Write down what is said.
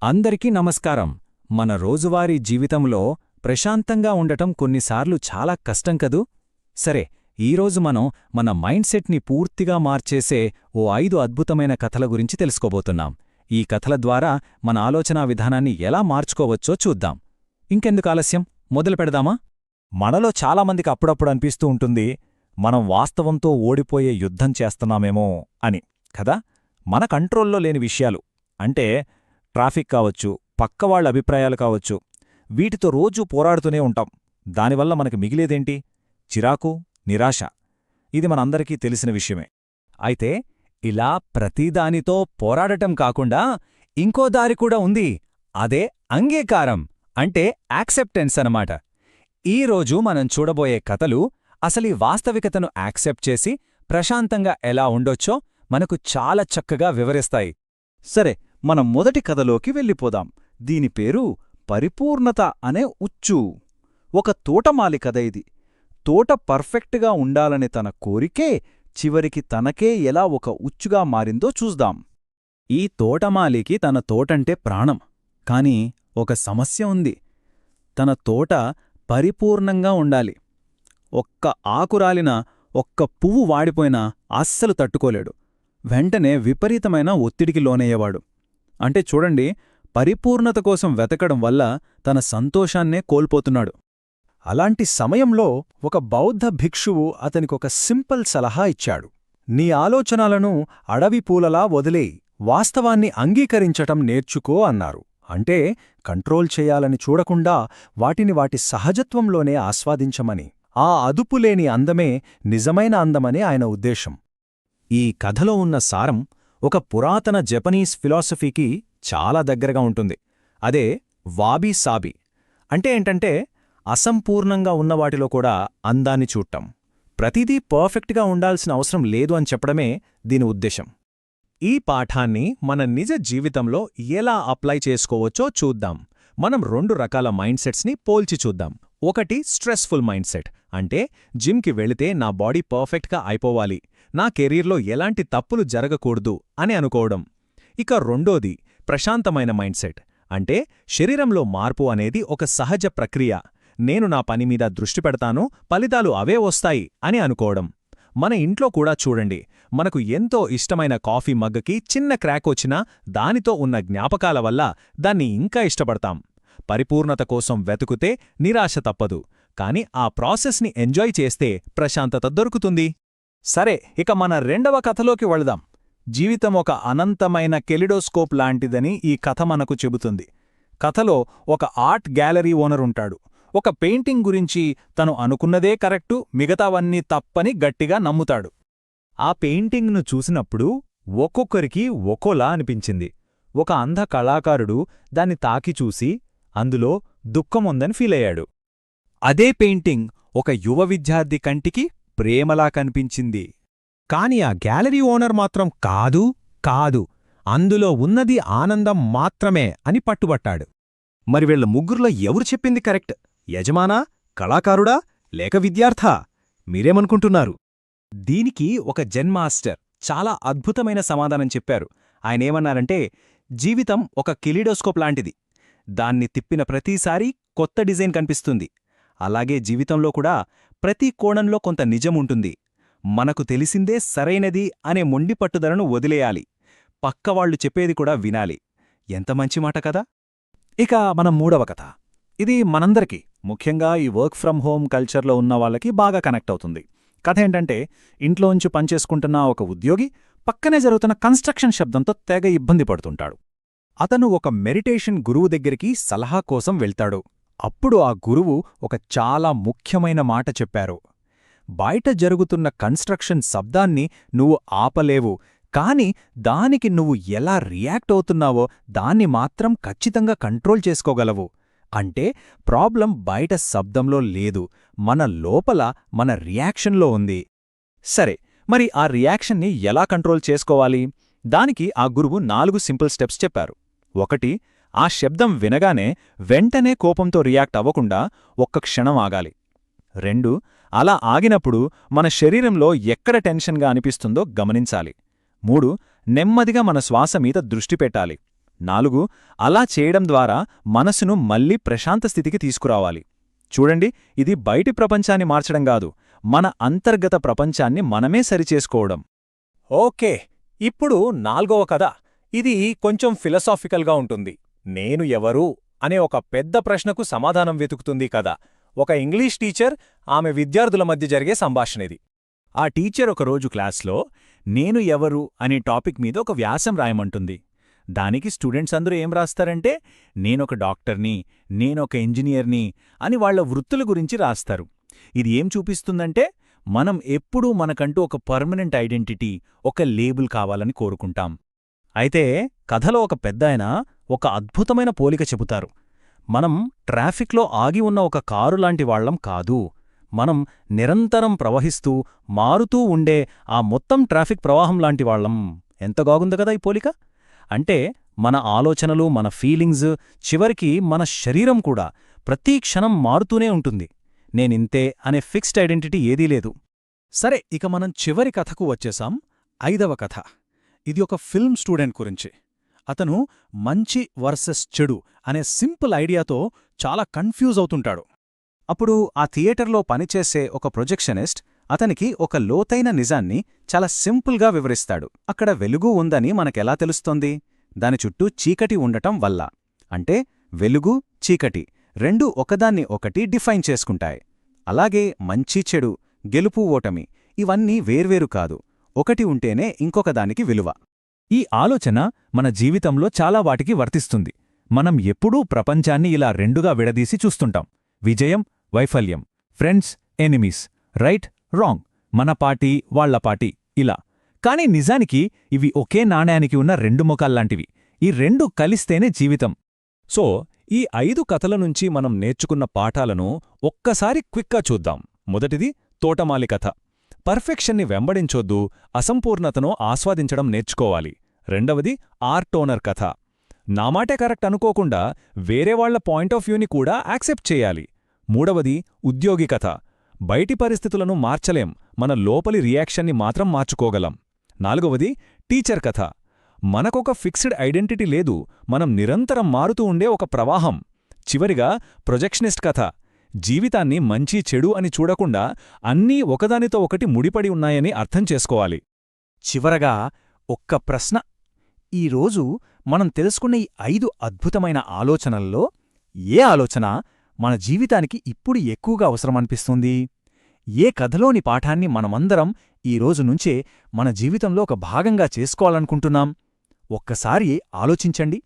అందరికీ నమస్కారం. మన రోజువారీ జీవితంలో ప్రశాంతంగా ఉండటం కొన్నిసార్లు చాలా కష్టం కదూ. సరే, ఈరోజు మనం మన మైండ్ సెట్ని పూర్తిగా మార్చేసే ఓ 5 అద్భుతమైన కథల గురించి తెలుసుకోబోతున్నాం. ఈ కథల ద్వారా మన ఆలోచనా విధానాన్ని ఎలా మార్చుకోవచ్చో చూద్దాం. ఇంకెందుకు ఆలస్యం, మొదలు పెడదామా? మనలో చాలామందికి అప్పుడప్పుడు అనిపిస్తూ ఉంటుంది, మనం వాస్తవంతో ఓడిపోయే యుద్ధం చేస్తున్నామేమో అని కదా. మన కంట్రోల్లో లేని విషయాలు అంటే ట్రాఫిక్ కావచ్చు, పక్కవాళ్ల అభిప్రాయాలు కావచ్చు, వీటితో రోజూ పోరాడుతూనే ఉంటాం. దానివల్ల మనకు మిగిలేదేంటి? చిరాకు, నిరాశ. ఇది మనందరికీ తెలిసిన విషయమే. అయితే ఇలా ప్రతిదానితో పోరాడటం కాకుండా ఇంకో దారి కూడా ఉంది. అదే అంగీకారం, అంటే యాక్సెప్టెన్స్ అనమాట. ఈరోజు మనం చూడబోయే కథలు అసలీ వాస్తవికతను యాక్సెప్ట్ చేసి ప్రశాంతంగా ఎలా ఉండొచ్చో మనకు చాలా చక్కగా వివరిస్తాయి. సరే, మనం మొదటి కథలోకి వెళ్ళిపోదాం. దీని పేరు పరిపూర్ణత అనే ఉచ్చు. ఒక తోటమాలి కథ ఇది. తోట పర్ఫెక్ట్గా ఉండాలనే తన కోరికే చివరికి తనకే ఎలా ఒక ఉచ్చుగా మారిందో చూద్దాం. ఈ తోటమాలికి తన తోటంటే ప్రాణం. కాని ఒక సమస్య ఉంది. తన తోట పరిపూర్ణంగా ఉండాలి. ఒక్క ఆకురాలినా, ఒక్క పువ్వు వాడిపోయినా అస్సలు తట్టుకోలేడు. వెంటనే విపరీతమైన ఒత్తిడికి లోనయ్యేవాడు. అంటే చూడండి, పరిపూర్ణత కోసం వెతకడం వల్ల తన సంతోషాన్నే కోల్పోతున్నాడు. అలాంటి సమయంలో ఒక బౌద్ధ భిక్షువు అతనికొక సింపుల్ సలహా ఇచ్చాడు. నీ ఆలోచనలను అడవి పూలలా వదిలేయి, వాస్తవాన్ని అంగీకరించటం నేర్చుకో అన్నారు. అంటే కంట్రోల్ చేయాలని చూడకుండా వాటిని వాటి సహజత్వంలోనే ఆస్వాదించమని. ఆ అదుపులేని అందమే నిజమైన అందమని ఆయన ఉద్దేశం. ఈ కథలో ఉన్న సారం ఒక పురాతన జపనీస్ ఫిలాసఫీకి చాలా దగ్గరగా ఉంటుంది. అదే వాబీ సాబీ. అంటే ఏంటంటే, అసంపూర్ణంగా ఉన్నవాటిలో కూడా అందాన్ని చూడటం. ప్రతిదీ పర్ఫెక్ట్గా ఉండాల్సిన అవసరం లేదు అని చెప్పడమే దీని ఉద్దేశం. ఈ పాఠాన్ని మన నిజ జీవితంలో ఎలా అప్లై చేసుకోవచ్చో చూద్దాం. మనం 2 రకాల మైండ్ సెట్స్ని పోల్చి చూద్దాం. ఒకటి స్ట్రెస్ఫుల్ మైండ్ సెట్, అంటే జిమ్కి వెళితే నా బాడీ పర్ఫెక్ట్గా అయిపోవాలి, నా కెరీర్లో ఎలాంటి తప్పులు జరగకూడదు అని అనుకోవడం. ఇక రెండోది ప్రశాంతమైన మైండ్ సెట్, అంటే శరీరంలో మార్పు అనేది ఒక సహజ ప్రక్రియ, నేను నా పనిమీద దృష్టి పెడతాను, ఫలితాలు అవే వస్తాయి అని అనుకోవడం. మన ఇంట్లో కూడా చూడండి, మనకు ఎంతో ఇష్టమైన కాఫీ మగ్గకి చిన్న క్రాక్ వచ్చినా దానితో ఉన్న జ్ఞాపకాల వల్ల దాన్ని ఇంకా ఇష్టపడతాం. పరిపూర్ణత కోసం వెతుకుతే నిరాశ తప్పదు, కాని ఆ ప్రాసెస్ని ఎంజాయ్ చేస్తే ప్రశాంతత దొరుకుతుంది. సరే, ఇక మన రెండవ కథలోకి వెళదాం. జీవితం ఒక అనంతమైన కెలిడోస్కోప్ లాంటిదని ఈ కథ మనకు చెబుతుంది. కథలో ఒక ఆర్ట్ గ్యాలరీ ఓనర్ ఉంటాడు. ఒక పెయింటింగ్ గురించి తను అనుకున్నదే కరెక్టు, మిగతావన్నీ తప్పని గట్టిగా నమ్ముతాడు. ఆ పెయింటింగ్ను చూసినప్పుడు ఒక్కొక్కరికి ఒక్కోలా అనిపించింది. ఒక అంధ కళాకారుడు దాన్ని తాకి చూసి అందులో దుఃఖముందని ఫీలయ్యాడు. అదే పెయింటింగ్ ఒక యువ విద్యార్థి కంటికి ప్రేమలా కనిపించింది. కాని ఆ గ్యాలరీ ఓనర్ మాత్రం కాదు కాదు, అందులో ఉన్నది ఆనందం మాత్రమే అని పట్టుబట్టాడు. మరి వీళ్ల ముగ్గురులో ఎవరు చెప్పింది కరెక్ట్? యజమానా, కళాకారుడా, లేక విద్యార్థా? మీరేమనుకుంటున్నారు? దీనికి ఒక జెన్ మాస్టర్ చాలా అద్భుతమైన సమాధానం చెప్పారు. ఆయనేమన్నారంటే, జీవితం ఒక కెలిడోస్కోప్ లాంటిది. దాన్ని తిప్పిన ప్రతిసారీ కొత్త డిజైన్ కనిపిస్తుంది. అలాగే జీవితంలో కూడా ప్రతి కోణంలో కొంత నిజముంటుంది. మనకు తెలిసిందే సరైనది అనే మొండి పట్టుదలను వదిలేయాలి. పక్కవాళ్లు చెప్పేది కూడా వినాలి. ఎంత మంచి మాట కదా. ఇక మనం మూడవ కథ. ఇది మనందరికీ, ముఖ్యంగా ఈ వర్క్ ఫ్రమ్ హోమ్ కల్చర్లో ఉన్న వాళ్ళకి బాగా కనెక్ట్ అవుతుంది. కథ ఏంటంటే, ఇంట్లోంచి పనిచేసుకుంటున్న ఒక ఉద్యోగి పక్కనే జరుగుతున్న కన్స్ట్రక్షన్ శబ్దంతో తెగ ఇబ్బంది పడుతుంటాడు. అతను ఒక మెడిటేషన్ గురువు దగ్గరికి సలహా కోసం వెళ్తాడు. అప్పుడు ఆ గురువు ఒక చాలా ముఖ్యమైన మాట చెప్పారు. బయట జరుగుతున్న కన్స్ట్రక్షన్ శబ్దాన్ని నువ్వు ఆపలేవు, కాని దానికి నువ్వు ఎలా రియాక్ట్ అవుతున్నావో దాన్ని మాత్రం ఖచ్చితంగా కంట్రోల్ చేసుకోగలవు. అంటే ప్రాబ్లం బయట శబ్దంలో లేదు, మన లోపల మన రియాక్షన్లో ఉంది. సరే, మరి ఆ రియాక్షన్ని ఎలా కంట్రోల్ చేసుకోవాలి? దానికి ఆ గురువు 4 సింపుల్ స్టెప్స్ చెప్పారు. 1, ఆ శబ్దం వినగానే వెంటనే కోపంతో రియాక్ట్ అవ్వకుండా ఒక్క క్షణం ఆగాలి. 2, అలా ఆగినప్పుడు మన శరీరంలో ఎక్కడ టెన్షన్గా అనిపిస్తుందో గమనించాలి. 3, నెమ్మదిగా మన శ్వాస మీద దృష్టి పెట్టాలి. 4 అలా చేయడం ద్వారా మనసును మళ్ళీ ప్రశాంత స్థితికి తీసుకురావాలి. చూడండి, ఇది బయటి ప్రపంచాన్ని మార్చడం కాదు, మన అంతర్గత ప్రపంచాన్ని మనమే సరిచేసుకోవడం. ఓకే, ఇప్పుడు 4వ కథ. ఇది కొంచెం ఫిలసాఫికల్గా ఉంటుంది. నేను ఎవరు అనే ఒక పెద్ద ప్రశ్నకు సమాధానం వెతుకుతుంది కథ. ఒక ఇంగ్లీష్ టీచర్, ఆమె విద్యార్థుల మధ్య జరిగే సంభాషణిది. ఆ టీచర్ ఒకరోజు క్లాస్లో నేను ఎవరు అనే టాపిక్ మీద ఒక వ్యాసం రాయమంటుంది. దానికి స్టూడెంట్స్ అందరూ ఏం రాస్తారంటే, నేనొక డాక్టర్ని, నేనొక ఇంజనీర్ని అని వాళ్ల వృత్తుల గురించి రాస్తారు. ఇది ఏం చూపిస్తుందంటే, మనం ఎప్పుడూ మనకంటూ ఒక పర్మనెంట్ ఐడెంటిటీ, ఒక లేబుల్ కావాలని కోరుకుంటాం. అయితే కథలో ఒక పెద్దాయన ఒక అద్భుతమైన పోలిక చెబుతారు. మనం ట్రాఫిక్లో ఆగి ఉన్న ఒక కారు లాంటి వాళ్లం కాదు, మనం నిరంతరం ప్రవహిస్తూ మారుతూ ఉండే ఆ మొత్తం ట్రాఫిక్ ప్రవాహం లాంటి వాళ్లం. ఎంత బాగుంది కదా ఈ పోలిక! అంటే మన ఆలోచనలు, మన ఫీలింగ్స్, చివరికి మన శరీరం కూడా ప్రతి క్షణం మారుతూనే ఉంటుంది. నేనింతే అనే ఫిక్స్డ్ ఐడెంటిటీ ఏదీ లేదు. సరే, ఇక మనం చివరి కథకు వచ్చేశాం. 5వ కథ. ఇది ఒక ఫిల్మ్ స్టూడెంట్ గురించి. అతను మంచి వర్సెస్ చెడు అనే సింపుల్ ఐడియాతో చాలా కన్ఫ్యూజ్ అవుతుంటాడు. అప్పుడు ఆ థియేటర్లో పనిచేసే ఒక ప్రొజెక్షనిస్ట్ అతనికి ఒక లోతైన నిజాన్ని చాలా సింపుల్గా వివరిస్తాడు. అక్కడ వెలుగు ఉందని మనకెలా తెలుస్తోంది? దాని చుట్టూ చీకటి ఉండటం వల్ల. అంటే వెలుగు, చీకటి రెండూ ఒకదాన్ని ఒకటి డిఫైన్ చేసుకుంటాయి. అలాగే మంచి చెడు, గెలుపు ఓటమి ఇవన్నీ వేర్వేరు కాదు, ఒకటి ఉంటేనే ఇంకొకదానికి విలువ. ఈ ఆలోచన మన జీవితంలో చాలా వాటికి వర్తిస్తుంది. మనం ఎప్పుడూ ప్రపంచాన్ని ఇలా రెండుగా విడదీసి చూస్తుంటాం. విజయం, వైఫల్యం, ఫ్రెండ్స్, ఎనిమీస్, రైట్, రాంగ్, మన పార్టీ, వాళ్ల పార్టీ, ఇలా. కాని నిజానికి ఇవి ఒకే నాణ్యానికి ఉన్న రెండు ముఖాల్లాంటివి. ఈ రెండు కలిస్తేనే జీవితం. సో, ఈ 5 కథల నుంచి మనం నేర్చుకున్న పాఠాలను ఒక్కసారి క్విక్గా చూద్దాం. మొదటిది తోటమాలి కథ. పర్ఫెక్షన్ని వెంబడించొద్దు, అసంపూర్ణతను ఆస్వాదించడం నేర్చుకోవాలి. రెండవది ఆర్టోనర్ కథ. నా మాటే కరెక్ట్ అనుకోకుండా వేరేవాళ్ల పాయింట్ ఆఫ్ వ్యూని కూడా యాక్సెప్ట్ చేయాలి. మూడవది ఉద్యోగి కథ. బయటి పరిస్థితులను మార్చలేం, మన లోపలి రియాక్షన్ని మాత్రం మార్చుకోగలం. నాలుగవది టీచర్ కథ. మనకొక ఫిక్స్డ్ ఐడెంటిటీ లేదు, మనం నిరంతరం మారుతూ ఉండే ఒక ప్రవాహం. చివరిగా ప్రొజెక్షనిస్ట్ కథ. జీవితాన్ని మంచి చెడు అని చూడకుండా అన్నీ ఒకదానితో ఒకటి ముడిపడి ఉన్నాయని అర్థం చేసుకోవాలి. చివరగా ఒక్క ప్రశ్న. ఈరోజు మనం తెలుసుకున్న ఈ 5 అద్భుతమైన ఆలోచనల్లో ఏ ఆలోచన మన జీవితానికి ఇప్పుడు ఎక్కువగా అవసరమనిపిస్తుంది? ఏ కథలోని పాఠాన్ని మనమందరం ఈరోజు నుంచే మన జీవితంలో ఒక భాగంగా చేసుకోవాలనుకుంటున్నాం? ఒక్కసారి ఆలోచించండి.